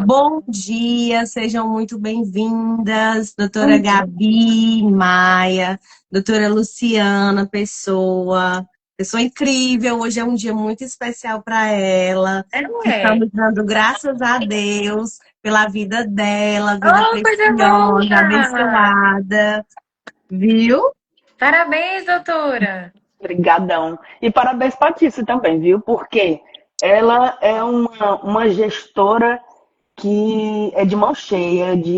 Bom dia, sejam muito bem-vindas, doutora Bom dia. Gabi Maia, doutora Luciana pessoa incrível. Hoje é um dia muito especial para ela. É. Estamos dando graças a Deus pela vida dela, vida Oh, coisa preciosa, boa! abençoada, viu? Parabéns, doutora! Obrigadão. E parabéns para Tícia também, viu? Porque ela é uma gestora que é de mão cheia, de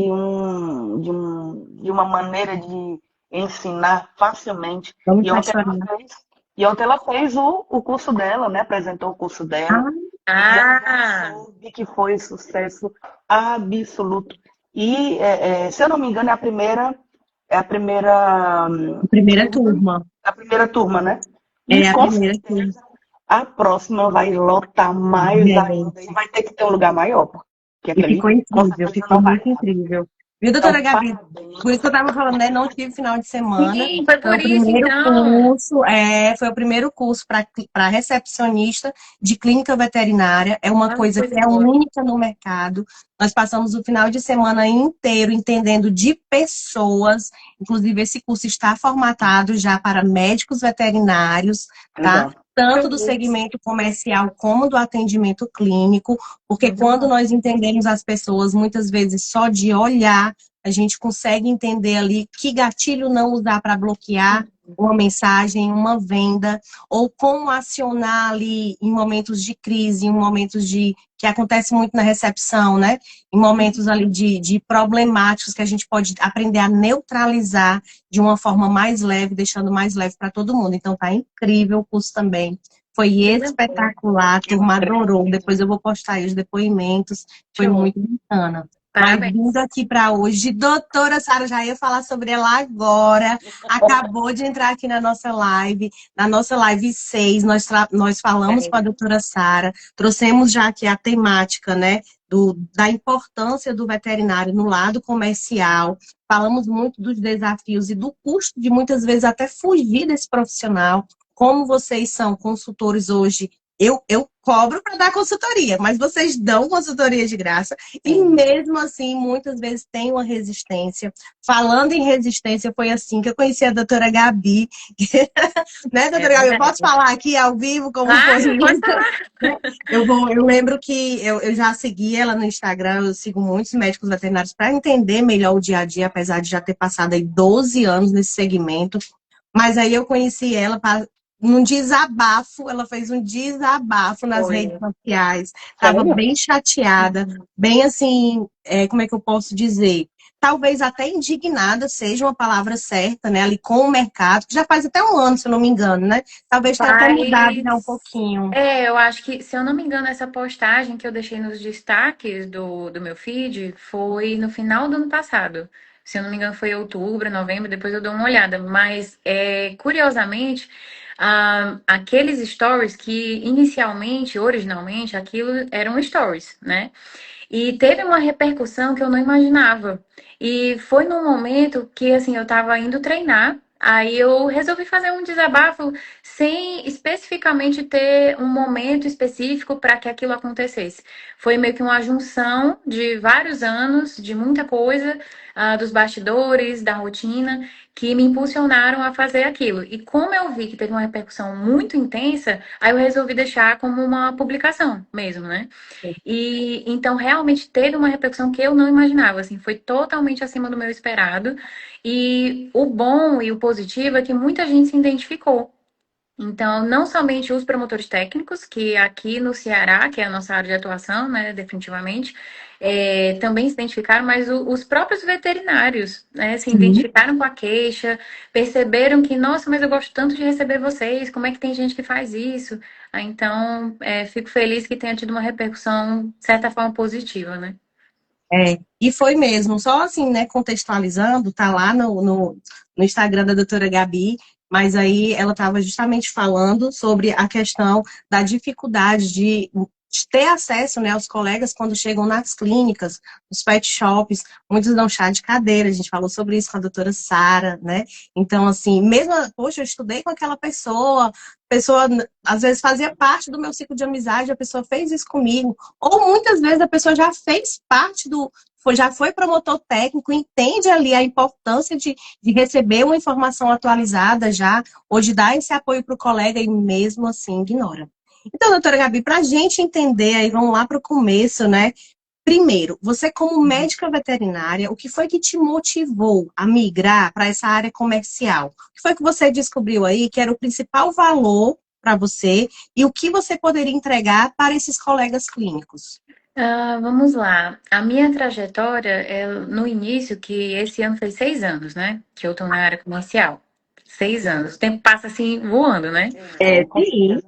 uma maneira de ensinar facilmente. Vamos E ontem ela chorar. fez, e ontem ela fez o curso dela, né? Apresentou o curso dela. Ah, E ela já Ah, soube que foi sucesso absoluto. E, se eu não me engano, é a primeira a primeira turma, turma. a primeira turma, né? E É a com primeira turma. certeza a próxima vai lotar mais ainda e vai ter que ter um lugar maior, porque E aquele ficou com incrível, certeza ficou não vai. muito incrível. Viu, Então, doutora Gabi? parabéns. Por isso que eu estava falando, né? Não tive final de semana. sim, foi Foi o por isso, primeiro então. curso, foi o primeiro curso para recepcionista de clínica veterinária. É uma Ah, coisa que coisa é boa. única no mercado. Nós passamos o final de semana inteiro entendendo de pessoas. Inclusive, esse curso está formatado já para médicos veterinários, tá? Exato. Tanto do segmento comercial como do atendimento clínico. Porque quando nós entendemos as pessoas, muitas vezes só de olhar, a gente consegue entender ali que gatilho não usar para bloquear uma mensagem, uma venda, ou como acionar ali em momentos de crise, em momentos de que acontece muito na recepção, né? Em momentos ali de problemáticos que a gente pode aprender a neutralizar de uma forma mais leve, deixando mais leve para todo mundo. Então tá incrível o curso também. Foi Coisa boa. espetacular, a turma adorou. Depois eu vou postar aí os depoimentos. Foi Show. muito bacana. Mas vindo Parabéns. aqui para hoje, doutora Sara, já ia falar sobre ela agora. Acabou de entrar aqui na nossa live 6, nós falamos com a É. doutora Sara, trouxemos já aqui a temática, né, da importância do veterinário no lado comercial, falamos muito dos desafios e do custo de muitas vezes até fugir desse profissional. Como vocês são consultores hoje, eu cobro para dar consultoria, mas vocês dão consultoria de graça e Sim. mesmo assim, muitas vezes tem uma resistência. Falando em resistência, foi assim que eu conheci a doutora Gabi. Né, É doutora Gabi? Eu posso verdade. falar aqui ao vivo como foi Claro, pode isso? falar. Eu lembro que eu já segui ela no Instagram, eu sigo muitos médicos veterinários para entender melhor o dia a dia, apesar de já ter passado aí 12 anos nesse segmento. Mas aí eu conheci ela num desabafo, ela fez um desabafo nas redes Foi. sociais, estava Sério? bem chateada, bem assim, como é que eu posso dizer? Talvez até indignada seja uma palavra certa, né? Ali com o mercado, que já faz até um ano, se eu não me engano, né? Talvez tenha até mudado já um Mas, pouquinho. eu acho que, se eu não me engano, essa postagem que eu deixei nos destaques do meu feed foi no final do ano passado. Se eu não me engano, foi outubro, novembro, depois eu dou uma olhada. Mas, curiosamente, aqueles stories que inicialmente, originalmente, aquilo eram stories, né? E teve uma repercussão que eu não imaginava. E foi num momento que, assim, eu tava indo treinar. Aí eu resolvi fazer um desabafo sem especificamente ter um momento específico para que aquilo acontecesse. Foi meio que uma junção de vários anos, de muita coisa, dos bastidores, da rotina, que me impulsionaram a fazer aquilo. E como eu vi que teve uma repercussão muito intensa, aí eu resolvi deixar como uma publicação mesmo, né? E então realmente teve uma repercussão que eu não imaginava, assim, foi totalmente acima do meu esperado. E o bom e o positivo é que muita gente se identificou. Então, não somente os promotores técnicos, que aqui no Ceará, que é a nossa área de atuação, né, definitivamente, também se identificaram, mas os próprios veterinários, né, se Sim. identificaram com a queixa, perceberam que, nossa, mas eu gosto tanto de receber vocês, como é que tem gente que faz isso? Então, fico feliz que tenha tido uma repercussão, de certa forma, positiva, né? E foi mesmo, só assim, né, contextualizando, tá lá no Instagram da doutora Gabi, mas aí ela estava justamente falando sobre a questão da dificuldade de ter acesso, né, aos colegas quando chegam nas clínicas, nos pet shops, muitos dão chá de cadeira, a gente falou sobre isso com a doutora Sara, né, então assim, mesmo, poxa, eu estudei com aquela pessoa, pessoa, às vezes, fazia parte do meu ciclo de amizade, a pessoa fez isso comigo. Ou muitas vezes a pessoa já fez parte já foi promotor técnico, entende ali a importância de receber uma informação atualizada já, ou de dar esse apoio para o colega e mesmo assim ignora. Então, doutora Gabi, para a gente entender, aí vamos lá para o começo, né? Primeiro, você como médica veterinária, o que foi que te motivou a migrar para essa área comercial? O que foi que você descobriu aí que era o principal valor para você e o que você poderia entregar para esses colegas clínicos? Vamos lá. A minha trajetória é no início, que esse ano fez 6 anos, né? Que eu tô na área comercial. 6 anos. O tempo passa assim voando, né? Sim.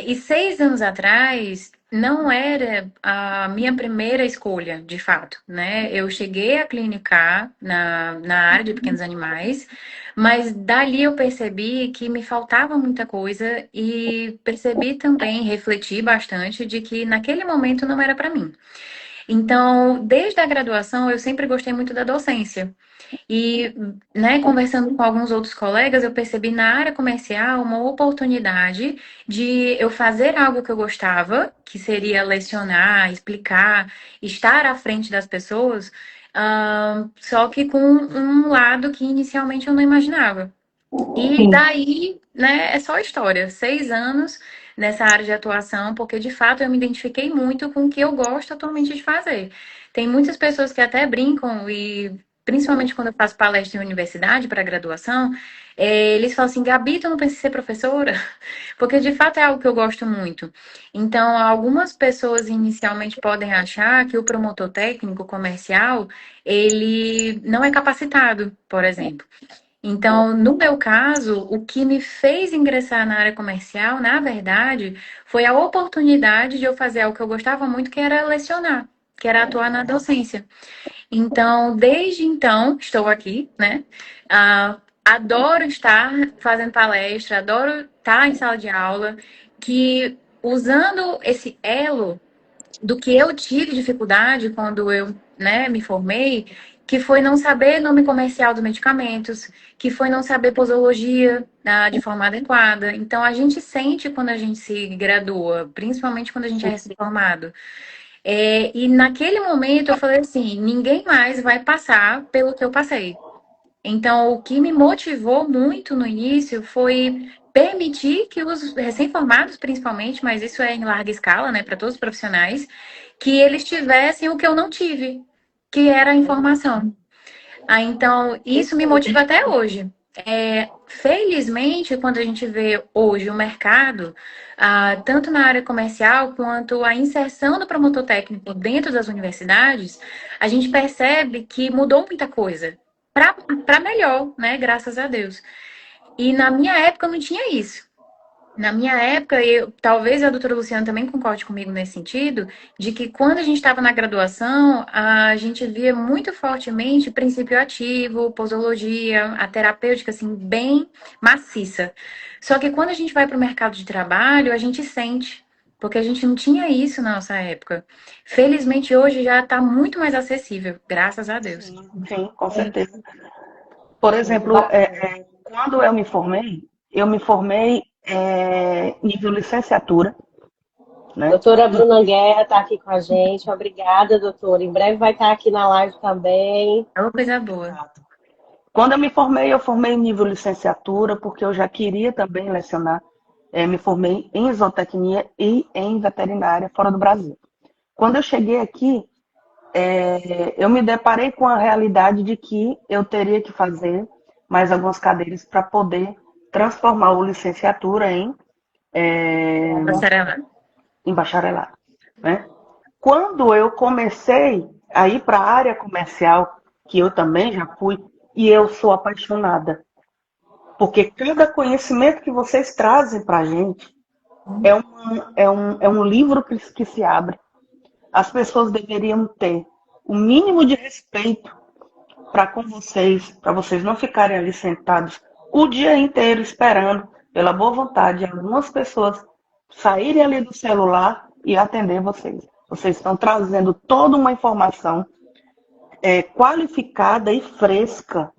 E 6 anos atrás não era a minha primeira escolha, de fato, né? Eu cheguei a clinicar na área de pequenos animais, mas dali eu percebi que me faltava muita coisa e percebi também, refleti bastante de que naquele momento não era para mim. Então, desde a graduação, eu sempre gostei muito da docência. E, né, conversando com alguns outros colegas, eu percebi na área comercial uma oportunidade de eu fazer algo que eu gostava, que seria lecionar, explicar, estar à frente das pessoas, só que com um lado que inicialmente eu não imaginava. E Sim. daí, né, é só história. 6 anos nessa área de atuação, porque de fato eu me identifiquei muito com o que eu gosto atualmente de fazer. Tem muitas pessoas que até brincam, e principalmente quando eu faço palestra em universidade para graduação, eles falam assim: Gabi, tu não pensa em ser professora? Porque de fato é algo que eu gosto muito. Então, algumas pessoas inicialmente podem achar que o promotor técnico comercial, ele não é capacitado, por exemplo. Então, no meu caso, o que me fez ingressar na área comercial, na verdade, foi a oportunidade de eu fazer algo que eu gostava muito, que era lecionar, que era atuar na docência. Então, desde então, estou aqui, né? Adoro estar fazendo palestra, adoro estar em sala de aula, que usando esse elo do que eu tive dificuldade quando eu, né, me formei, que foi não saber nome comercial dos medicamentos, que foi não saber posologia de forma adequada. Então, a gente sente quando a gente se gradua, principalmente quando a gente é recém-formado. E naquele momento eu falei assim: ninguém mais vai passar pelo que eu passei. Então, o que me motivou muito no início foi permitir que os recém-formados, principalmente, mas isso é em larga escala, né, para todos os profissionais, que eles tivessem o que eu não tive, que era a informação. Então, isso me motiva até hoje. Felizmente, quando a gente vê hoje o mercado, tanto na área comercial quanto a inserção do promotor técnico dentro das universidades, a gente percebe que mudou muita coisa para melhor, né? Graças a Deus. E na minha época não tinha isso. Na minha época, talvez a doutora Luciana também concorde comigo nesse sentido, de que quando a gente estava na graduação, a gente via muito fortemente princípio ativo, posologia, a terapêutica, assim, bem maciça. Só que quando a gente vai para o mercado de trabalho, a gente sente, porque a gente não tinha isso na nossa época. Felizmente, hoje já está muito mais acessível, graças a Deus. Sim, com certeza. Por exemplo, quando eu me formei nível licenciatura, né? Doutora Bruna Guerra está aqui com a gente. Obrigada, doutora. Em breve vai estar aqui na live também. É uma coisa boa. Quando eu formei em nível licenciatura, porque eu já queria também lecionar. Me formei em zootecnia e em veterinária fora do Brasil. Quando eu cheguei aqui, eu me deparei com a realidade de que eu teria que fazer mais algumas cadeiras para poder transformar o licenciatura em bacharelado, né? Quando eu comecei a ir para a área comercial, que eu também já fui, e eu sou apaixonada, porque cada conhecimento que vocês trazem para a gente é um livro que se abre. As pessoas deveriam ter o mínimo de respeito para vocês não ficarem ali sentados o dia inteiro esperando, pela boa vontade de algumas pessoas saírem ali do celular e atender vocês. Vocês estão trazendo toda uma informação qualificada e fresca,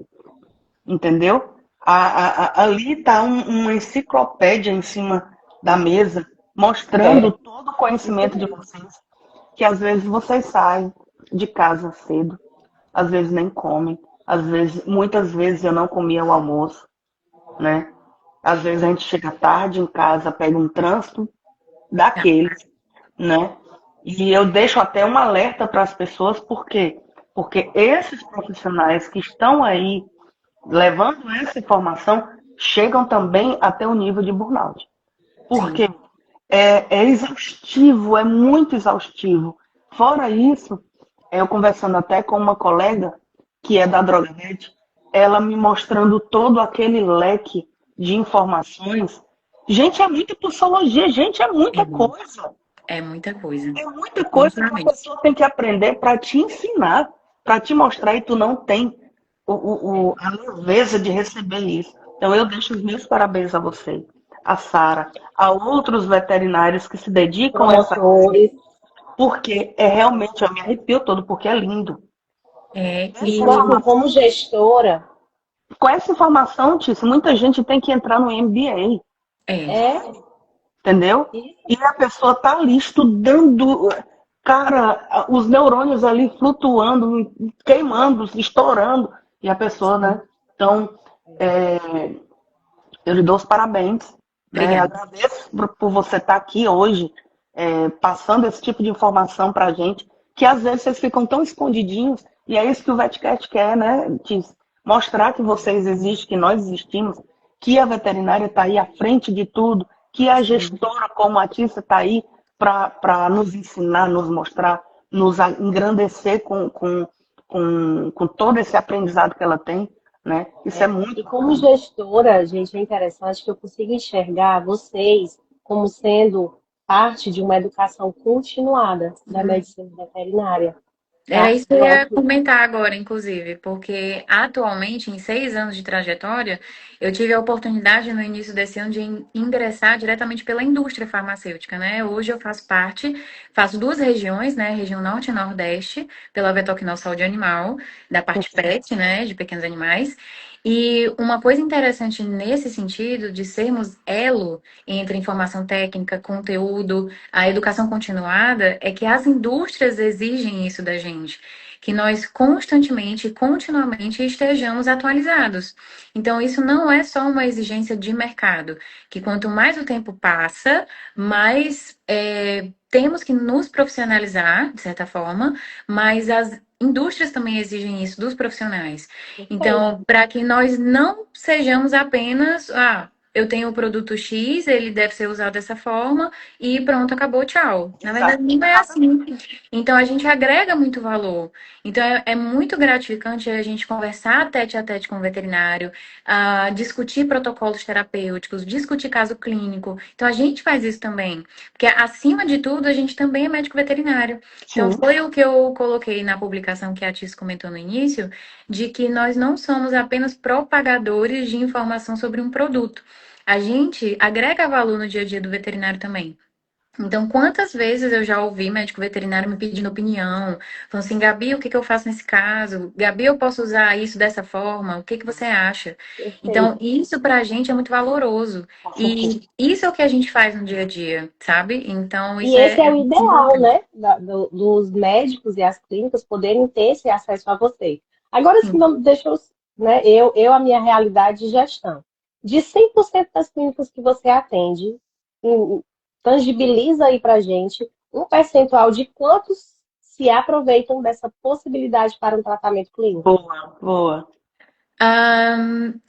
entendeu? Ali está uma enciclopédia em cima da mesa, mostrando todo o conhecimento de vocês, que às vezes vocês saem de casa cedo, às vezes nem comem, muitas vezes eu não comia o almoço, né? Às vezes a gente chega tarde em casa, pega um trânsito daqueles, né? E eu deixo até um alerta para as pessoas, por quê? Porque esses profissionais que estão aí levando essa informação chegam também até o nível de burnout. Porque é exaustivo, é muito exaustivo. Fora isso, eu conversando até com uma colega que é da Drogamed, ela me mostrando todo aquele leque de informações. Gente, é muita psicologia, gente, é muita coisa. É muita coisa. É muita coisa que a pessoa tem que aprender para te ensinar, para te mostrar, e tu não tem a leveza de receber isso. Então eu deixo os meus parabéns a você, a Sara, a outros veterinários que se dedicam a essa coisa, porque é realmente, eu me arrepio todo, porque é lindo. Como gestora. Com essa informação, Tícia, muita gente tem que entrar no MBA. Entendeu? E a pessoa tá ali estudando, cara, os neurônios ali flutuando, queimando, estourando, e a pessoa, né? Então, eu lhe dou os parabéns. Né? Agradeço por você estar aqui hoje, passando esse tipo de informação pra gente, que às vezes vocês ficam tão escondidinhos, e é isso que o VetCat quer, né? Mostrar que vocês existem, que nós existimos, que a veterinária está aí à frente de tudo, que a gestora como a Tícia está aí para nos ensinar, nos mostrar, nos engrandecer com todo esse aprendizado que ela tem, né? Isso é muito. E como gestora, gente, é interessante que eu consigo enxergar vocês como sendo parte de uma educação continuada da medicina veterinária. Era isso que eu ia comentar agora, inclusive, porque atualmente, em 6 anos de trajetória, eu tive a oportunidade no início desse ano de ingressar diretamente pela indústria farmacêutica, né? Hoje eu faço 2 regiões, né? Região Norte e Nordeste, pela Vetoquinol Saúde Animal, da parte PET, né? De pequenos animais. E uma coisa interessante nesse sentido, de sermos elo entre informação técnica, conteúdo, a educação continuada, é que as indústrias exigem isso da gente, que nós constantemente e continuamente estejamos atualizados. Então, isso não é só uma exigência de mercado, que quanto mais o tempo passa, mais temos que nos profissionalizar, de certa forma, mas as indústrias também exigem isso dos profissionais. Então, para que nós não sejamos apenas, eu tenho o produto X, ele deve ser usado dessa forma e pronto, acabou, tchau. Na verdade, não é assim. Então, a gente agrega muito valor. Então, é muito gratificante a gente conversar tete a tete com o veterinário, discutir protocolos terapêuticos, discutir caso clínico. Então, a gente faz isso também. Porque, acima de tudo, a gente também é médico veterinário. Então, foi o que eu coloquei na publicação que a Tis comentou no início, de que nós não somos apenas propagadores de informação sobre um produto. A gente agrega valor no dia a dia do veterinário também. Então, quantas vezes eu já ouvi médico veterinário me pedindo opinião, falando assim, Gabi, o que eu faço nesse caso? Gabi, eu posso usar isso dessa forma? O que você acha? Então, isso pra gente é muito valoroso. E isso é o que a gente faz no dia a dia, sabe? Então, isso esse é o ideal, né? Dos médicos e as clínicas poderem ter esse acesso a você. Agora, sim, deixa eu, né? A minha realidade de gestão. De 100% das clínicas que você atende, tangibiliza aí pra gente um percentual de quantos se aproveitam dessa possibilidade para um tratamento clínico. Boa.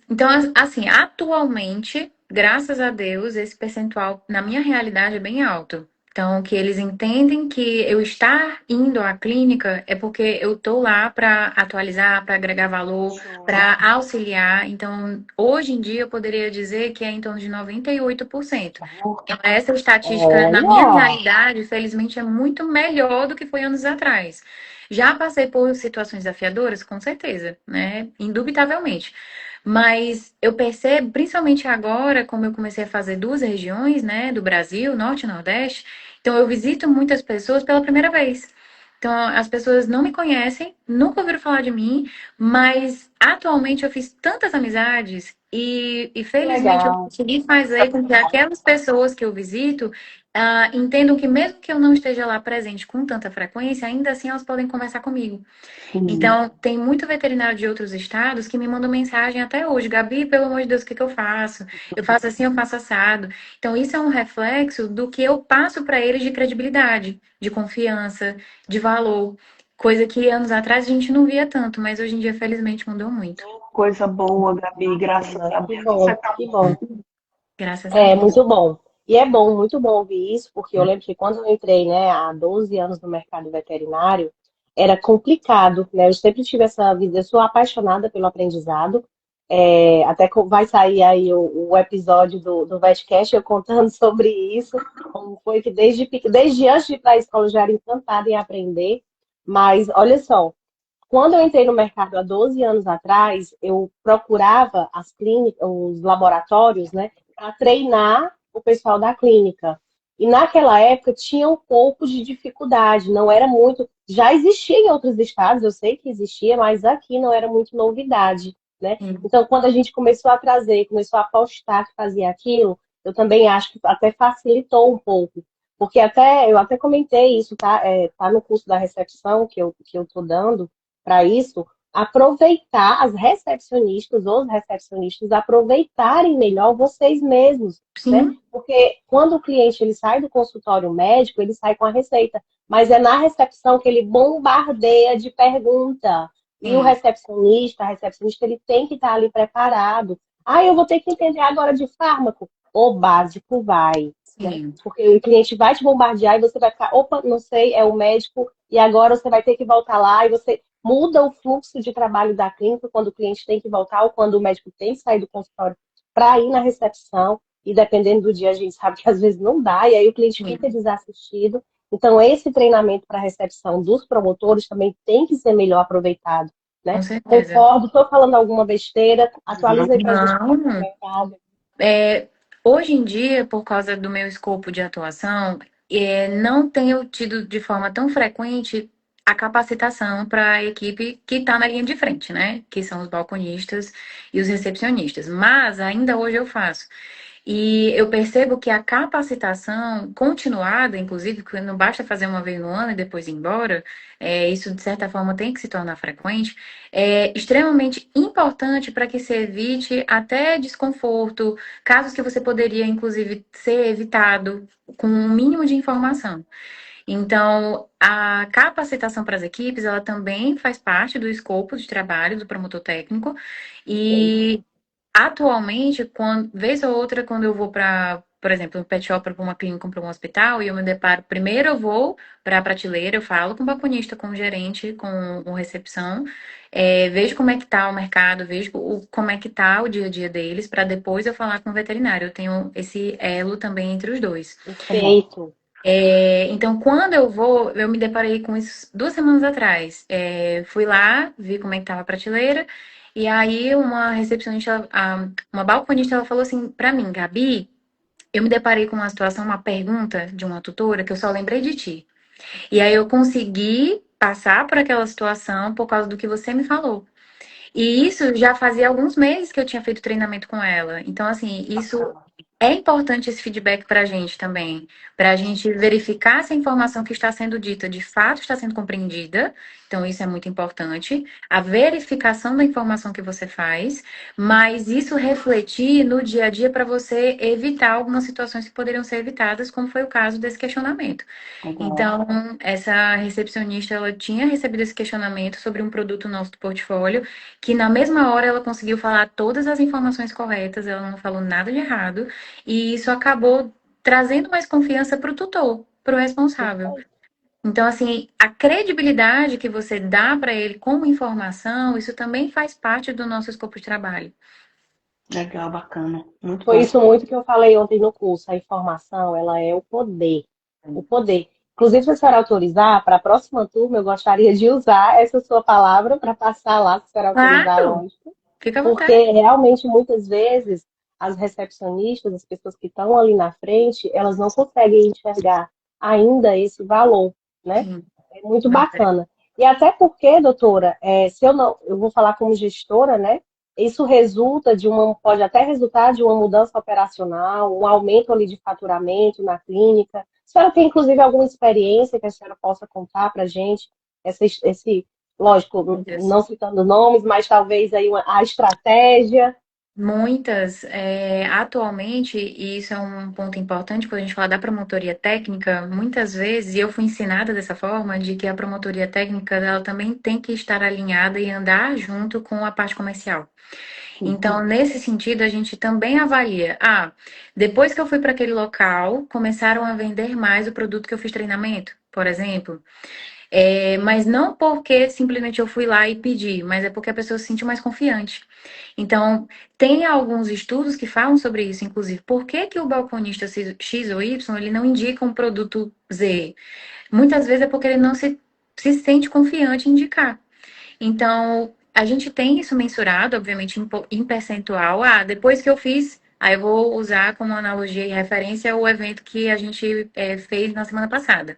Então, assim, atualmente, graças a Deus, esse percentual, na minha realidade, é bem alto. Então, que eles entendem que eu estar indo à clínica é porque eu tô lá para atualizar, para agregar valor, para auxiliar. Então, hoje em dia, eu poderia dizer que é em torno de 98%. Então, essa estatística, na minha realidade, felizmente, é muito melhor do que foi anos atrás. Já passei por situações desafiadoras, com certeza, né? Indubitavelmente. Mas eu percebo, principalmente agora, como eu comecei a fazer 2 regiões, né, do Brasil, Norte e Nordeste, então eu visito muitas pessoas pela primeira vez. Então, as pessoas não me conhecem, nunca ouviram falar de mim, mas atualmente eu fiz tantas amizades E Que felizmente eu legal. consegui fazer com que aquelas pessoas que eu visito entendam que mesmo que eu não esteja lá presente com tanta frequência, ainda assim elas podem conversar comigo. Sim. Então, tem muito veterinário de outros estados que me mandam mensagem até hoje. Gabi, pelo amor de Deus, o que que eu faço? Eu faço assim, eu faço assado. Então, isso é um reflexo do que eu passo para eles de credibilidade, de confiança, de valor. Coisa que anos atrás a gente não via tanto, mas hoje em dia, felizmente, mudou muito. Coisa boa, Gabi. Graças Bacana. a Que Deus. Você bom, tá que bom. Graças a É Deus. muito bom. E é bom, muito bom ouvir isso, porque eu lembro que quando eu entrei, né, há 12 anos no mercado veterinário, era complicado, né? Eu sempre tive essa vida, eu sou apaixonada pelo aprendizado. Vai sair aí o episódio do Vetcast eu contando sobre isso, como foi que desde antes de ir para a escola eu já era encantada em aprender. Mas olha só, quando eu entrei no mercado há 12 anos atrás, eu procurava as clínicas, os laboratórios, né, para treinar o pessoal da clínica. E naquela época tinha um pouco de dificuldade, não era muito. Já existia em outros estados, eu sei que existia, mas aqui não era muito novidade, né? Sim. Então, quando a gente começou a trazer, começou a apostar que fazia aquilo, eu também acho que até facilitou um pouco. Porque eu até comentei isso, tá? Tá no curso da recepção que eu tô dando para isso, aproveitar as recepcionistas, os recepcionistas, aproveitarem melhor vocês mesmos, né? Sim, Porque quando o cliente ele sai do consultório médico, ele sai com a receita, mas é na recepção que ele bombardeia de pergunta. E o sim, recepcionista, a recepcionista, ele tem que estar ali preparado. Ah, eu vou ter que entender agora de fármaco. O básico vai, né? sim. Porque o cliente vai te bombardear e você vai ficar, opa, não sei, é o médico, e agora você vai ter que voltar lá e você muda o fluxo de trabalho da clínica quando o cliente tem que voltar ou quando o médico tem que sair do consultório para ir na recepção. E dependendo do dia, a gente sabe que às vezes não dá, e aí o cliente fica Sim, desassistido. Então, esse treinamento para a recepção dos promotores também tem que ser melhor aproveitado, com né? certeza. Concordo, estou falando alguma besteira, atualiza aí para a gente como é que é o Não, mercado. é, hoje em dia, por causa do meu escopo de atuação, não tenho tido de forma tão frequente a capacitação para a equipe que está na linha de frente, né? Que são os balconistas e os recepcionistas. Mas ainda hoje eu faço. E eu percebo que a capacitação continuada, inclusive, que não basta fazer uma vez no ano e depois ir embora, isso de certa forma tem que se tornar frequente, é extremamente importante para que se evite até desconforto, casos que você poderia, inclusive, ser evitado com um mínimo de informação. Então, a capacitação para as equipes, ela também faz parte do escopo de trabalho do promotor técnico e atualmente, vez ou outra, quando eu vou para, por exemplo, um pet shop, para uma clínica, para um hospital, e eu me deparo, primeiro eu vou para a prateleira, eu falo com o balconista, com o gerente, com recepção, vejo como é que tá o mercado, vejo como é que tá o dia a dia deles, para depois eu falar com o veterinário. Eu tenho esse elo também entre os dois. Perfeito. Então, quando eu vou, eu me deparei com isso 2 semanas atrás. Fui lá, vi como é que tava a prateleira, e aí uma recepcionista, uma balconista, ela falou assim pra mim, Gabi, eu me deparei com uma situação, uma pergunta de uma tutora que eu só lembrei de ti. E aí eu consegui passar por aquela situação por causa do que você me falou. E isso já fazia alguns meses que eu tinha feito treinamento com ela. Então, assim, isso é importante esse feedback para a gente também, para a gente verificar se a informação que está sendo dita de fato está sendo compreendida. Então, isso é muito importante. A verificação da informação que você faz, mas isso refletir no dia a dia para você evitar algumas situações que poderiam ser evitadas, como foi o caso desse questionamento. Legal. Então, essa recepcionista, ela tinha recebido esse questionamento sobre um produto nosso do portfólio, que na mesma hora ela conseguiu falar todas as informações corretas, ela não falou nada de errado, e isso acabou trazendo mais confiança para o tutor, para o responsável. Então, assim, a credibilidade que você dá para ele como informação, isso também faz parte do nosso escopo de trabalho. Legal, bacana. Muito Foi bom. isso muito que eu falei ontem no curso. A informação, ela é o poder. O poder. Inclusive, se a senhora autorizar, para a próxima turma, eu gostaria de usar essa sua palavra para passar lá, se a senhora autorizar, Claro, lógico. fica à Porque vontade. realmente, muitas vezes, as recepcionistas, as pessoas que estão ali na frente, elas não conseguem enxergar ainda esse valor, né? Sim, É muito verdade. bacana. E até porque, doutora, se eu não, eu vou falar como gestora, né? isso resulta pode até resultar de uma mudança operacional, um aumento ali de faturamento na clínica. A senhora tem, inclusive, alguma experiência que a senhora possa contar para a gente? Lógico, Muitas. não citando nomes, mas talvez aí a estratégia. Muitas, atualmente, e isso é um ponto importante quando a gente fala da promotoria técnica, muitas vezes, e eu fui ensinada dessa forma, de que a promotoria técnica, ela também tem que estar alinhada e andar junto com a parte comercial. Então, nesse sentido, a gente também avalia. Depois que eu fui para aquele local, começaram a vender mais o produto que eu fiz treinamento, por exemplo. Mas não porque simplesmente eu fui lá e pedi, mas é porque a pessoa se sentiu mais confiante. Então, tem alguns estudos que falam sobre isso, inclusive. Por que que o balconista X ou Y, ele não indica um produto Z? Muitas vezes é porque ele não se sente confiante em indicar. Então, a gente tem isso mensurado, obviamente, em percentual. Depois que eu fiz, aí eu vou usar como analogia e referência o evento que a gente fez na semana passada.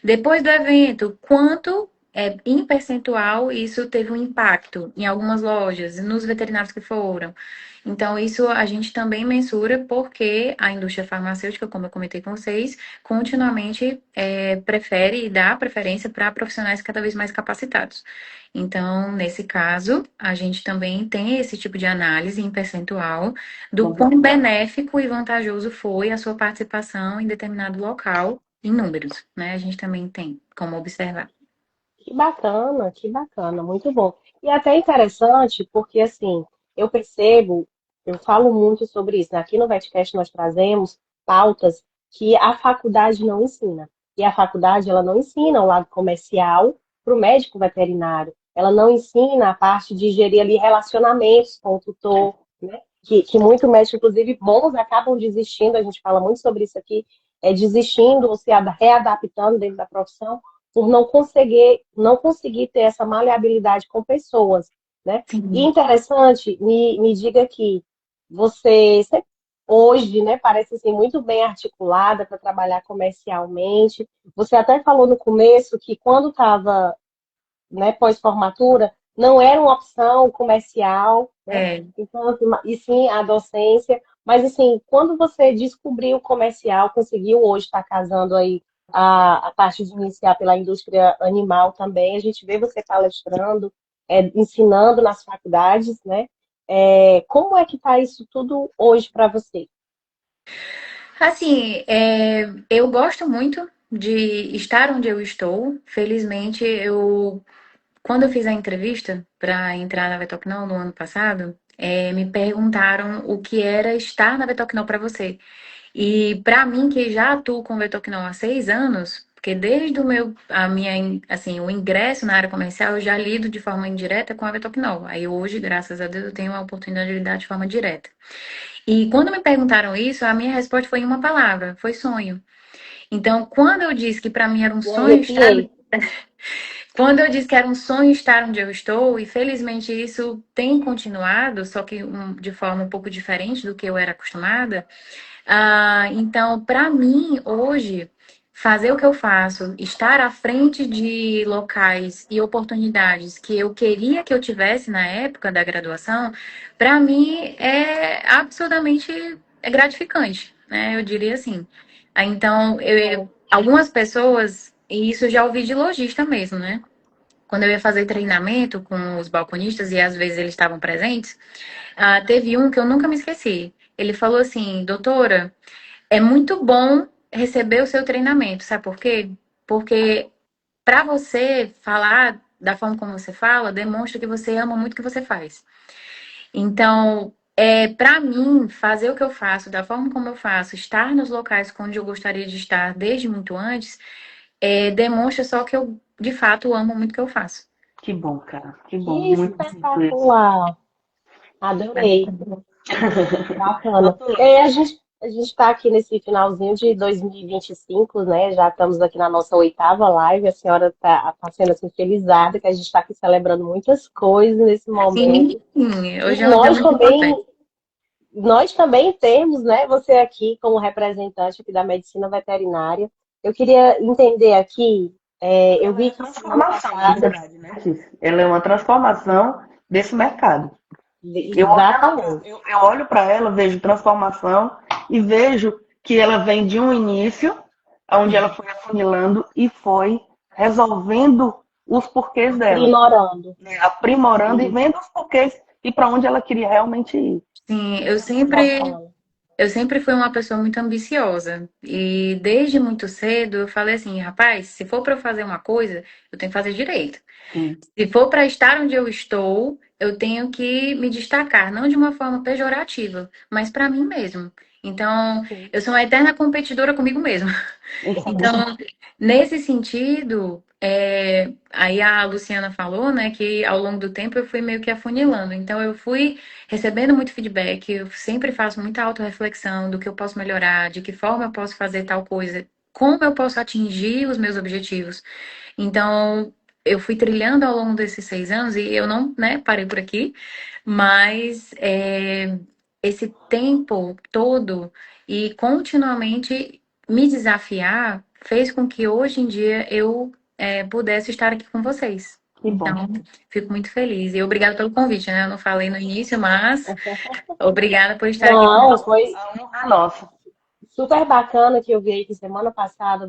Depois do evento, quanto em percentual isso teve um impacto em algumas lojas, nos veterinários que foram. Então, isso a gente também mensura porque a indústria farmacêutica, como eu comentei com vocês, continuamente prefere e dá preferência para profissionais cada vez mais capacitados. Então, nesse caso, a gente também tem esse tipo de análise em percentual do quão benéfico e vantajoso foi a sua participação em determinado local em números, né? A gente também tem como observar. Que bacana, muito bom. E até interessante, porque assim, eu percebo, eu falo muito sobre isso, né? Aqui no VetCast nós trazemos pautas que a faculdade não ensina. E a faculdade, ela não ensina o lado comercial para o médico veterinário. Ela não ensina a parte de gerir ali relacionamentos com o tutor, né? Que muito médico, inclusive bons, acabam desistindo, a gente fala muito sobre isso aqui, desistindo ou se readaptando dentro da profissão por não conseguir ter essa maleabilidade com pessoas, né? E Sim. interessante, me diga que você hoje, né, parece assim, muito bem articulada para trabalhar comercialmente. Você até falou no começo que quando estava, né, pós-formatura, não era uma opção comercial, né? É, Então, assim, e sim a docência. Mas, assim, quando você descobriu o comercial, conseguiu hoje estar casando aí a parte de iniciar pela indústria animal também, a gente vê você palestrando, ensinando nas faculdades, né? Como é que está isso tudo hoje para você? assim, eu gosto muito de estar onde eu estou. Felizmente, quando eu fiz a entrevista para entrar na Vetocnol no ano passado, me perguntaram o que era estar na Vetocnol para você. E para mim, que já atuo com Vetocnol há 6 anos, porque desde assim, o ingresso na área comercial, eu já lido de forma indireta com a Vetocnol. Aí hoje, graças a Deus, eu tenho a oportunidade de lidar de forma direta. E quando me perguntaram isso, a minha resposta foi em uma palavra, foi sonho. Então, quando eu disse que para mim era um Me sonho estar arrepiei. quando eu disse que era um sonho estar onde eu estou, e felizmente isso tem continuado, só que de forma um pouco diferente do que eu era acostumada. Então, para mim, hoje, fazer o que eu faço, estar à frente de locais e oportunidades que eu queria que eu tivesse na época da graduação, para mim é absurdamente gratificante, né? Eu diria assim. Então, algumas pessoas, e isso eu já ouvi de lojista mesmo, né? Quando eu ia fazer treinamento com os balconistas e às vezes eles estavam presentes, teve um que eu nunca me esqueci. Ele falou assim, doutora, é muito bom receber o seu treinamento, sabe por quê? Porque para você falar da forma como você fala, demonstra que você ama muito o que você faz. Então, para mim, fazer o que eu faço, da forma como eu faço, estar nos locais onde eu gostaria de estar desde muito antes, demonstra só que eu, de fato, amo muito o que eu faço. Que bom, cara. Que bom. Que Muito bonito isso. espetacular! Adorei. Bacana. Doutora, A gente está aqui nesse finalzinho de 2025, né? Já estamos aqui na nossa 8ª live. A senhora está sendo assim, felizarda que a gente está aqui celebrando muitas coisas nesse Sim, momento. E hoje é um dia muito importante. nós também temos, né? Você aqui como representante aqui da medicina veterinária. Eu queria entender aqui, eu ela é vi uma que semana transformação, na passada. verdade, né, Cis? Ela é uma transformação desse mercado. Exatamente. Eu olho para ela, vejo transformação e vejo que ela vem de um início, onde ela foi afunilando e foi resolvendo os porquês dela, Aprimorando. né? Aprimorando e Isso. vendo os porquês e para onde ela queria realmente ir. Sim, Bacana. eu sempre fui uma pessoa muito ambiciosa. E desde muito cedo eu falei assim, rapaz, se for para eu fazer uma coisa, eu tenho que fazer direito. Sim. Se for para estar onde eu estou, eu tenho que me destacar, não de uma forma pejorativa, mas para mim mesmo. Então, Sim. eu sou uma eterna competidora comigo mesma. Então, nesse sentido, aí a Luciana falou, né, que ao longo do tempo eu fui meio que afunilando. Então, eu fui recebendo muito feedback, eu sempre faço muita autorreflexão do que eu posso melhorar, de que forma eu posso fazer tal coisa, como eu posso atingir os meus objetivos. Então, eu fui trilhando ao longo desses 6 anos e eu não, né, parei por aqui, mas esse tempo todo e continuamente me desafiar fez com que hoje em dia eu pudesse estar aqui com vocês. Que bom. Então, fico muito feliz. E obrigada pelo convite, né? Eu não falei no início, mas obrigada por estar aqui Não, conosco. foi A honra é nossa. super bacana que eu vi aí que semana passada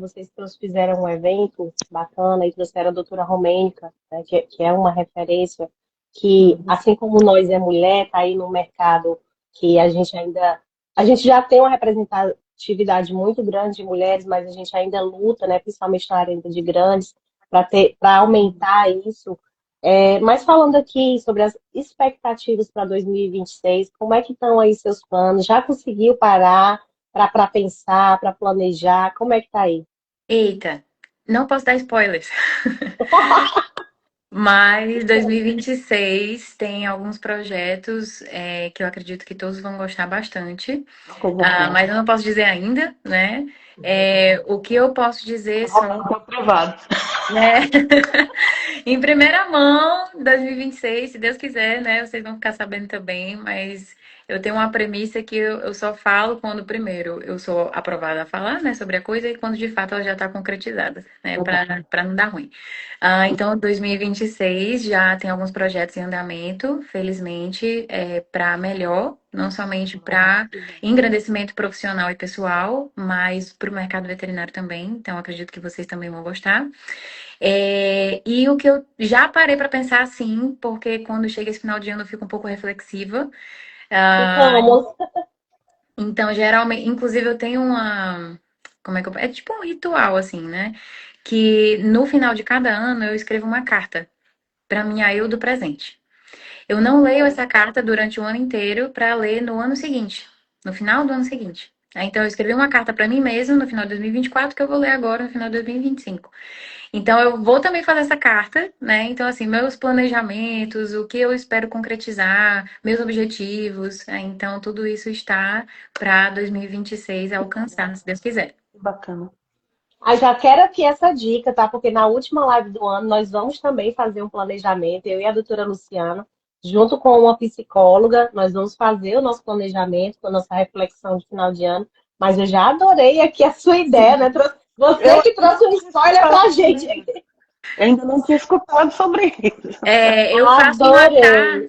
fizeram um evento bacana e trouxeram a doutora Romênica, né, que é uma referência que, assim como nós é mulher, está aí no mercado que a gente já tem uma representatividade muito grande de mulheres, mas a gente ainda luta, né, principalmente na área de grandes, para aumentar isso. Mas falando aqui sobre as expectativas para 2026, como é que estão aí seus planos? Já conseguiu parar para pensar, para planejar? Como é que tá aí? Eita, não posso dar spoilers. Mas 2026 tem alguns projetos que eu acredito que todos vão gostar bastante. Coisa boa. Mas eu não posso dizer ainda, né? O que eu posso dizer Vou no são, teu privado. né? Em primeira mão, 2026, se Deus quiser, né? Vocês vão ficar sabendo também, mas eu tenho uma premissa que eu só falo quando, primeiro, eu sou aprovada a falar, né, sobre a coisa e quando de fato ela já está concretizada, né, para não dar ruim. Então, 2026 já tem alguns projetos em andamento, felizmente, para melhor, não somente para engrandecimento profissional e pessoal, mas para o mercado veterinário também. Então, acredito que vocês também vão gostar. E o que eu já parei para pensar assim, porque quando chega esse final de ano eu fico um pouco reflexiva. Ah, Ficamos. então, geralmente, inclusive eu tenho uma, como é que eu, é tipo um ritual assim, né? Que no final de cada ano eu escrevo uma carta para minha eu do presente. Eu não leio essa carta durante o ano inteiro para ler no ano seguinte, no final do ano seguinte. Então, eu escrevi uma carta para mim mesma no final de 2024 que eu vou ler agora no final de 2025. Então, eu vou também fazer essa carta, né? Então, assim, meus planejamentos, o que eu espero concretizar, meus objetivos. Então, tudo isso está para 2026 alcançar, se Deus quiser. Que bacana. Ah, já quero aqui essa dica, tá? Porque na última live do ano nós vamos também fazer um planejamento, eu e a doutora Luciana, junto com uma psicóloga, nós vamos fazer o nosso planejamento, a nossa reflexão de final de ano. Mas eu já adorei aqui a sua ideia, né? Você que trouxe um spoiler pra gente. Eu ainda não tinha escutado sobre isso. Eu faço Adorei.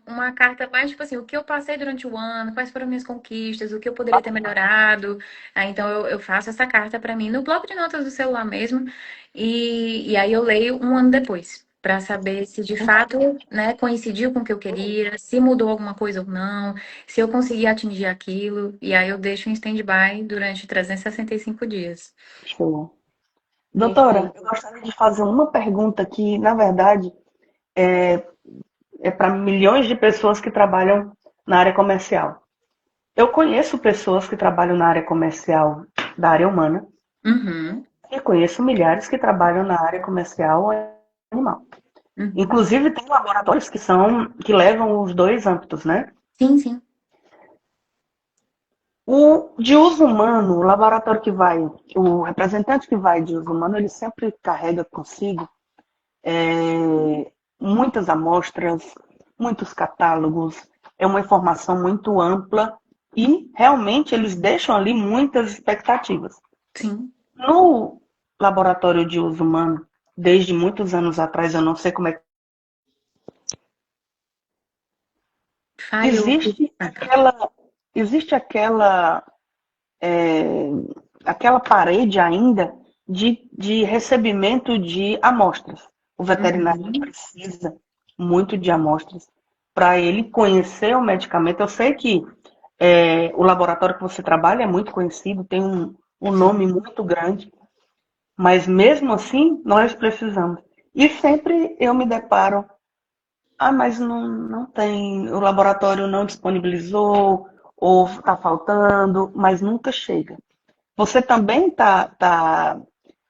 uma carta mais tipo assim, o que eu passei durante o ano, quais foram minhas conquistas, o que eu poderia ter melhorado. Então eu faço essa carta para mim no bloco de notas do celular mesmo, e aí eu leio um ano depois, para saber se de fato, né, coincidiu com o que eu queria, se mudou alguma coisa ou não, se eu consegui atingir aquilo, e aí eu deixo em stand-by durante 365 dias. Show. Doutora, eu Perfeito. gostaria de fazer uma pergunta que, na verdade, é, é para milhões de pessoas que trabalham na área comercial. Eu conheço pessoas que trabalham na área comercial da área humana Uhum, e conheço milhares que trabalham na área comercial animal. uhum. Inclusive, tem laboratórios que levam os dois âmbitos, né? Sim, sim. O de uso humano, o laboratório que vai, o representante que vai de uso humano, ele sempre carrega consigo muitas amostras, muitos catálogos, é uma informação muito ampla e realmente eles deixam ali muitas expectativas. Sim. No laboratório de uso humano, desde muitos anos atrás, eu não sei como é falhou. Existe aquela parede ainda de recebimento de amostras. O veterinário precisa muito de amostras para ele conhecer o medicamento. Eu sei que o laboratório que você trabalha é muito conhecido, tem um nome muito grande, mas mesmo assim nós precisamos. E sempre eu me deparo, mas não tem, o laboratório não disponibilizou, ou está faltando, mas nunca chega. Você também está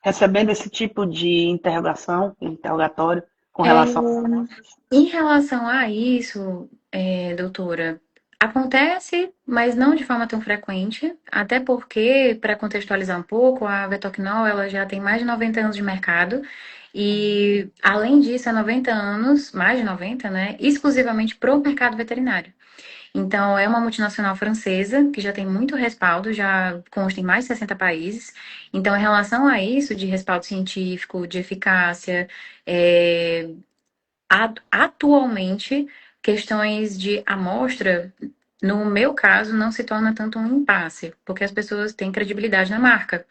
recebendo esse tipo de interrogatório com relação Em relação a isso, doutora, acontece, mas não de forma tão frequente, até porque, para contextualizar um pouco, a Vetoquinol ela já tem mais de 90 anos de mercado e, além disso, é 90 anos, mais de 90, né, exclusivamente para o mercado veterinário. Então, é uma multinacional francesa que já tem muito respaldo, já consta em mais de 60 países. Então, em relação a isso, de respaldo científico, de eficácia, é, atualmente, questões de amostra, no meu caso, não se torna tanto um impasse, porque as pessoas têm credibilidade na marca.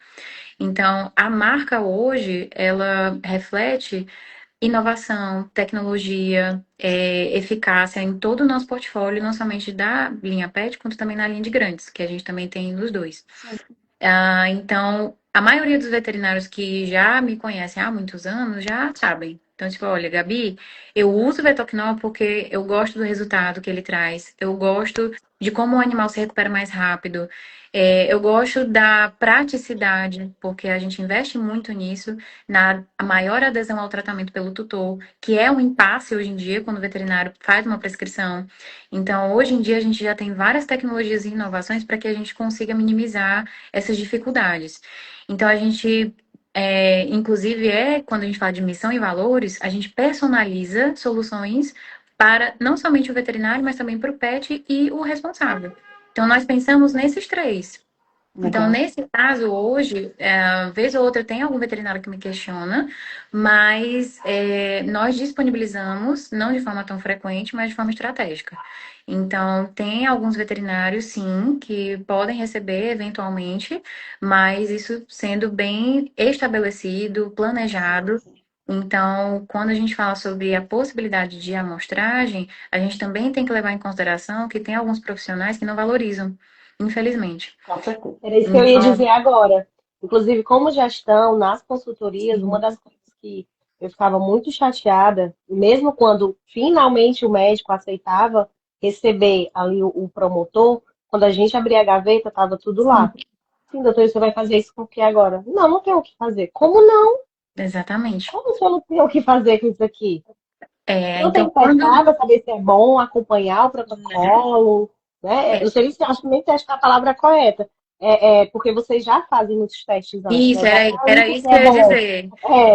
Então, a marca hoje, ela reflete inovação, tecnologia, eficácia em todo o nosso portfólio, não somente da linha PET, quanto também na linha de grandes, que a gente também tem nos dois. Então, a maioria dos veterinários que já me conhecem há muitos anos já sabem. Então, tipo, olha, Gabi, eu uso o Vetoquinol porque eu gosto do resultado que ele traz. Eu gosto de como o animal se recupera mais rápido. Eu gosto da praticidade, porque a gente investe muito nisso, na a maior adesão ao tratamento pelo tutor, que é um impasse hoje em dia quando o veterinário faz uma prescrição. Então, hoje em dia, a gente já tem várias tecnologias e inovações para que a gente consiga minimizar essas dificuldades. Então, a gente, inclusive, quando a gente fala de missão e valores, a gente personaliza soluções para não somente o veterinário, mas também para o pet e o responsável. Então, nós pensamos nesses três. Então, nesse caso, hoje, vez ou outra tem algum veterinário que me questiona, mas nós disponibilizamos, não de forma tão frequente, mas de forma estratégica. Então, tem alguns veterinários, sim, que podem receber eventualmente, mas isso sendo bem estabelecido, planejado. Então, quando a gente fala sobre a possibilidade de amostragem, a gente também tem que levar em consideração que tem alguns profissionais que não valorizam, infelizmente. Com certeza. Era isso que eu ia dizer agora. Inclusive, como gestão, nas consultorias, uma das coisas que eu ficava muito chateada, mesmo quando finalmente o médico aceitava receber ali o promotor, quando a gente abria a gaveta, estava tudo lá. Sim, doutor, você vai fazer isso com o que agora? Não, não tenho o que fazer. Como não? Exatamente. Como você não tem o que fazer com isso aqui? Eu tenho Então, que testar para saber se é bom, acompanhar o protocolo, né? Não sei se acho que nem teste é a palavra correta. Porque vocês já fazem muitos testes antes, Isso, né? Já sabem era o isso que que eu é ia bom. dizer.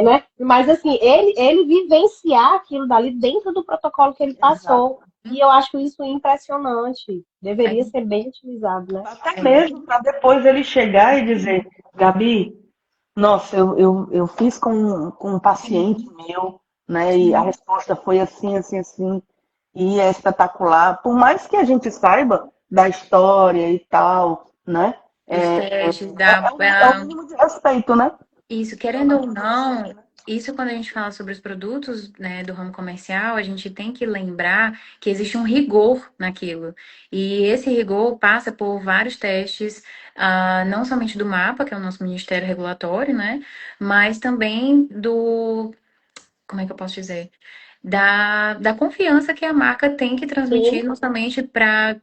Né? Mas assim, ele vivenciar aquilo dali dentro do protocolo que ele passou. E eu acho isso impressionante. Deveria ser bem utilizado, né? Até mesmo para depois ele chegar e dizer, Gabi, nossa, eu fiz com um paciente meu, né? E a resposta foi assim, assim, assim. E é espetacular. Por mais que a gente saiba da história e tal, né? Os testes É o mínimo de respeito, né? Isso, querendo ou não, isso quando a gente fala sobre os produtos, né, do ramo comercial, a gente tem que lembrar que existe um rigor naquilo. E esse rigor passa por vários testes, não somente do MAPA, que é o nosso Ministério Regulatório, né, mas também como é que eu posso dizer? Da confiança que a marca tem que transmitir, Sim. não somente para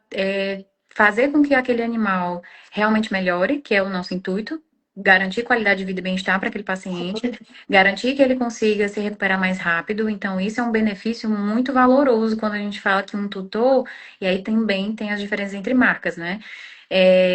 fazer com que aquele animal realmente melhore, que é o nosso intuito, garantir qualidade de vida e bem-estar para aquele paciente, garantir que ele consiga se recuperar mais rápido. Então, isso é um benefício muito valoroso quando a gente fala que um tutor, e aí também tem as diferenças entre marcas, né?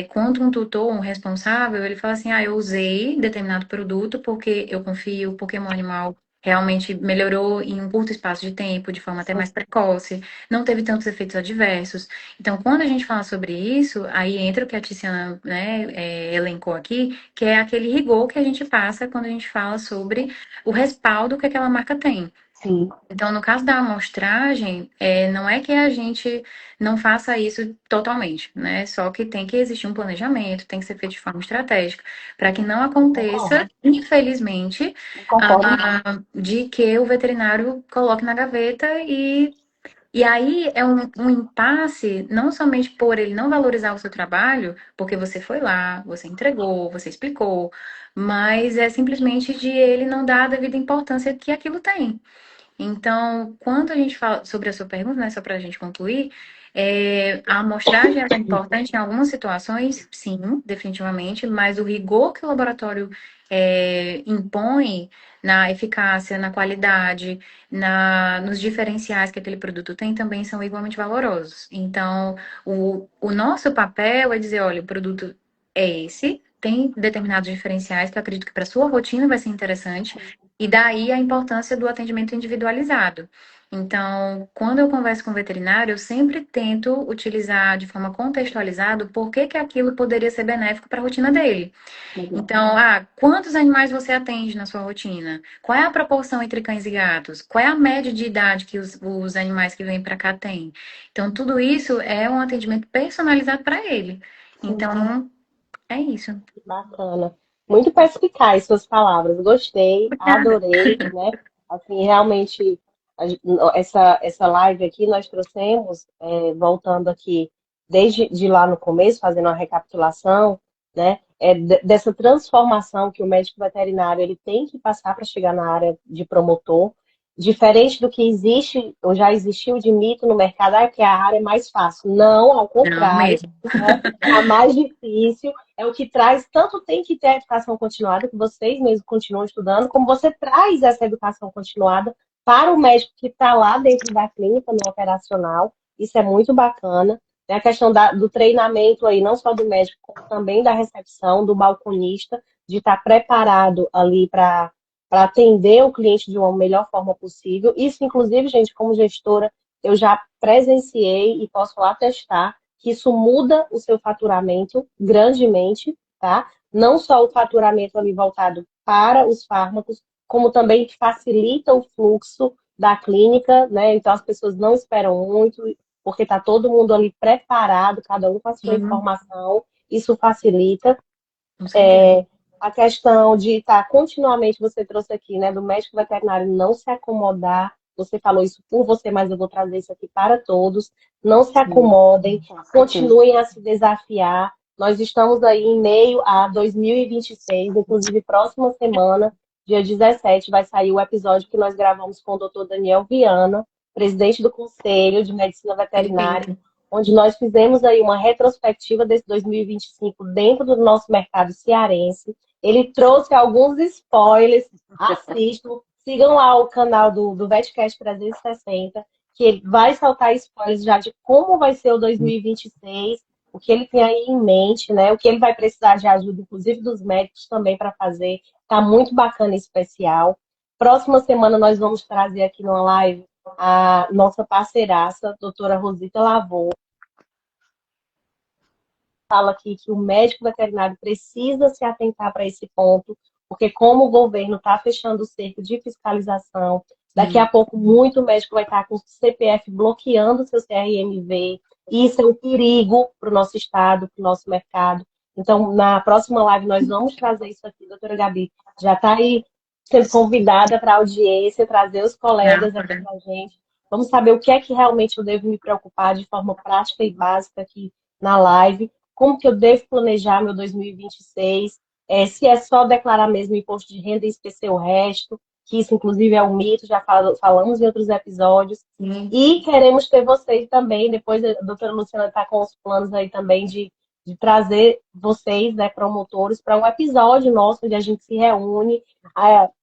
Quando um tutor, um responsável, ele fala assim, eu usei determinado produto porque eu confio, porque meu animal realmente melhorou em um curto espaço de tempo, de forma até mais precoce, não teve tantos efeitos adversos. Então, quando a gente fala sobre isso, aí entra o que a Tiziana, né, elencou aqui, que é aquele rigor que a gente passa quando a gente fala sobre o respaldo que aquela marca tem. Sim, Então, no caso da amostragem, não é que a gente não faça isso totalmente, né? Só que tem que existir um planejamento, tem que ser feito de forma estratégica, para que não concordo. aconteça, infelizmente, Concordo. de que o veterinário coloque na gaveta e aí é um impasse, não somente por ele não valorizar o seu trabalho, porque você foi lá, você entregou, você explicou, mas é simplesmente de ele não dar a devida importância que aquilo tem. Então, quando a gente fala sobre a sua pergunta, né, só para a gente concluir, a amostragem ela é importante em algumas situações, sim, definitivamente, mas o rigor que o laboratório impõe na eficácia, na qualidade, nos diferenciais que aquele produto tem também são igualmente valorosos. Então, o nosso papel é dizer, olha, o produto é esse, tem determinados diferenciais que eu acredito que para sua rotina vai ser interessante, e daí a importância do atendimento individualizado. Então, quando eu converso com o veterinário, eu sempre tento utilizar de forma contextualizada o porquê que aquilo poderia ser benéfico para a rotina dele. Legal. Então, quantos animais você atende na sua rotina? Qual é a proporção entre cães e gatos? Qual é a média de idade que os animais que vêm para cá têm? Então, tudo isso é um atendimento personalizado para ele. Sim. Então, é isso. Bacana. Muito perspicaz suas palavras. Gostei, Obrigada. adorei, né? Assim, realmente, essa live aqui nós trouxemos, voltando aqui, desde de lá no começo, fazendo uma recapitulação, né? Dessa transformação que o médico veterinário ele tem que passar para chegar na área de promotor, diferente do que existe, ou já existiu de mito no mercado, que a área é mais fácil. Não, ao Não contrário, mesmo. né? É a mais difícil, é o que traz, tanto tem que ter a educação continuada, que vocês mesmos continuam estudando, como você traz essa educação continuada para o médico que está lá dentro da clínica, no operacional. Isso é muito bacana. Tem a questão do treinamento aí, não só do médico, como também da recepção, do balconista, de estar preparado ali para atender o cliente de uma melhor forma possível. Isso, inclusive, gente, como gestora, eu já presenciei e posso lá testar que isso muda o seu faturamento grandemente, tá? Não só o faturamento ali voltado para os fármacos, como também que facilita o fluxo da clínica, né? Então as pessoas não esperam muito, porque está todo mundo ali preparado, cada um com a sua Sim, informação, isso facilita. com certeza. A questão de estar continuamente, você trouxe aqui, né, do médico veterinário não se acomodar. Você falou isso por você, mas eu vou trazer isso aqui para todos. Não se Sim, acomodem, com certeza. continuem a se desafiar. Nós estamos aí em meio a 2026, inclusive próxima semana, dia 17, vai sair o episódio que nós gravamos com o Dr. Daniel Viana, presidente do Conselho de Medicina Veterinária, Perfeito. onde nós fizemos aí uma retrospectiva desse 2025 dentro do nosso mercado cearense. Ele trouxe alguns spoilers. Assistam. Sigam lá o canal do VetCast 360, que ele vai soltar spoilers já de como vai ser o 2026, o que ele tem aí em mente, né? O que ele vai precisar de ajuda, inclusive dos médicos também para fazer. Tá muito bacana e especial. Próxima semana nós vamos trazer aqui numa live a nossa parceiraça, doutora Rosita Lavô, fala aqui que o médico veterinário precisa se atentar para esse ponto, porque como o governo está fechando o cerco de fiscalização, daqui a Sim. pouco muito médico vai estar com o CPF bloqueando o seu CRMV, e isso é um perigo para o nosso estado, para o nosso mercado. Então, na próxima live nós vamos trazer isso aqui, doutora Gabi. Já está aí sendo convidada para a audiência, trazer os Não, colegas aqui para a gente. Vamos saber o que é que realmente eu devo me preocupar de forma prática e básica aqui na live, como que eu devo planejar meu 2026, se é só declarar mesmo imposto de renda e esquecer o resto, que isso inclusive é um mito, já falamos em outros episódios. sim. E queremos ter vocês também, depois a doutora Luciana está com os planos aí também de trazer vocês, né, promotores, para um episódio nosso onde a gente se reúne,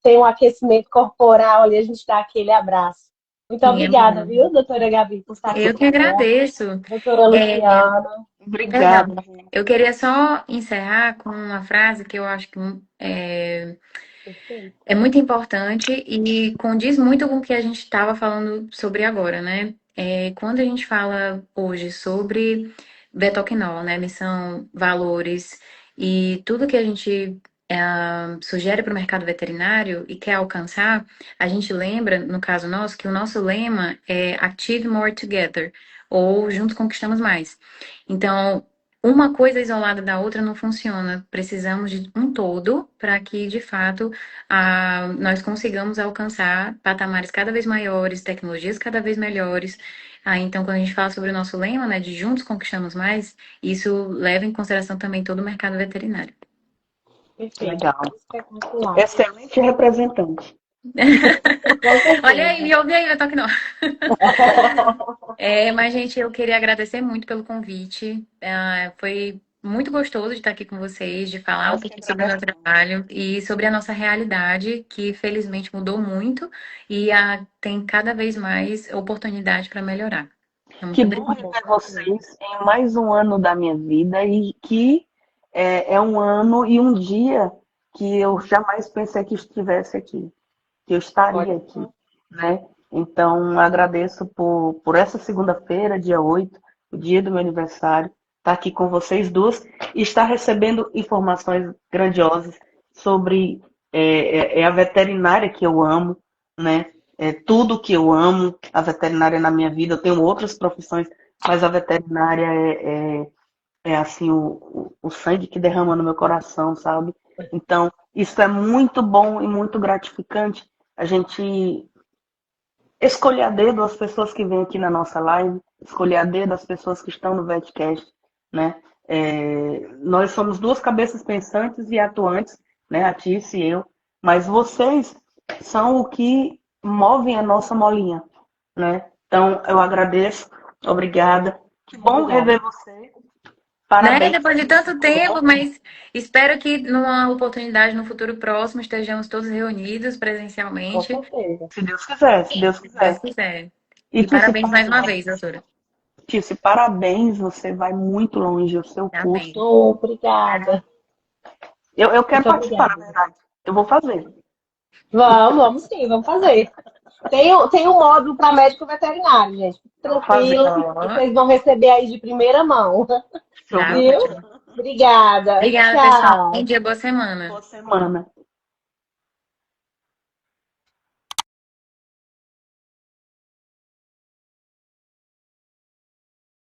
tem um aquecimento corporal ali, a gente dá aquele abraço. Muito Sim, é obrigada, bom. viu, doutora Gabi, por estar aqui Eu que conosco. agradeço. Doutora É, Luciana. perdão, Obrigada. eu queria só encerrar com uma frase que eu acho que Perfeito. é muito importante e condiz muito com o que a gente estava falando sobre agora, né? Quando a gente fala hoje sobre Betoquinol, né? Missão, valores e tudo que a gente sugere para o mercado veterinário e quer alcançar, a gente lembra, no caso nosso, que o nosso lema é Achieve More Together, ou Juntos Conquistamos Mais. Então, uma coisa isolada da outra não funciona. Precisamos de um todo para que, de fato, nós consigamos alcançar patamares cada vez maiores, tecnologias cada vez melhores. Então, quando a gente fala sobre o nosso lema, né, de Juntos Conquistamos Mais, isso leva em consideração também todo o mercado veterinário. Perfeito. Legal. Espetacular. Excelente representante. Olha aí, me ouve aí, eu tô aqui não. Mas, gente, eu queria agradecer muito pelo convite. Foi muito gostoso de estar aqui com vocês, de falar um pouquinho sobre o meu trabalho e sobre a nossa realidade, que felizmente mudou muito e tem cada vez mais oportunidade para melhorar. Então, Que muito bom obrigada. rever vocês em mais um ano da minha vida e que é um ano e um dia que eu jamais pensei que estivesse aqui, que eu estaria aqui, né? Então, agradeço por essa segunda-feira, dia 8, o dia do meu aniversário, estar aqui com vocês duas e estar recebendo informações grandiosas sobre a veterinária que eu amo, né? Tudo que eu amo, a veterinária na minha vida. Eu tenho outras profissões, mas a veterinária é assim, o sangue que derrama no meu coração, sabe? Então, isso é muito bom e muito gratificante. A gente escolher a dedo as pessoas que vêm aqui na nossa live, escolher a dedo as pessoas que estão no Vetcast, né? Nós somos duas cabeças pensantes e atuantes, né? A Tice e eu, mas vocês são o que movem a nossa molinha, né? Então, eu agradeço, obrigada. Que bom rever você. Parabéns. Depois de tanto tempo, mas espero que numa oportunidade no futuro próximo estejamos todos reunidos Com presencialmente. certeza. Se Deus quiser, se Deus Se quiser. Deus quiser. E E parabéns mais uma vez, doutora. Tice, parabéns, você vai muito longe, o seu Amém. curso. Obrigada. Eu quero Muito participar, obrigada. na verdade. Eu vou fazer. Vamos sim, vamos fazer. Tem um módulo para médico veterinário, gente. Tranquilo. Ó. Vocês vão receber aí de primeira mão. Show. Tá Viu? ótimo. Obrigada. Obrigada, Tchau. pessoal. Bom dia, boa semana. Boa semana.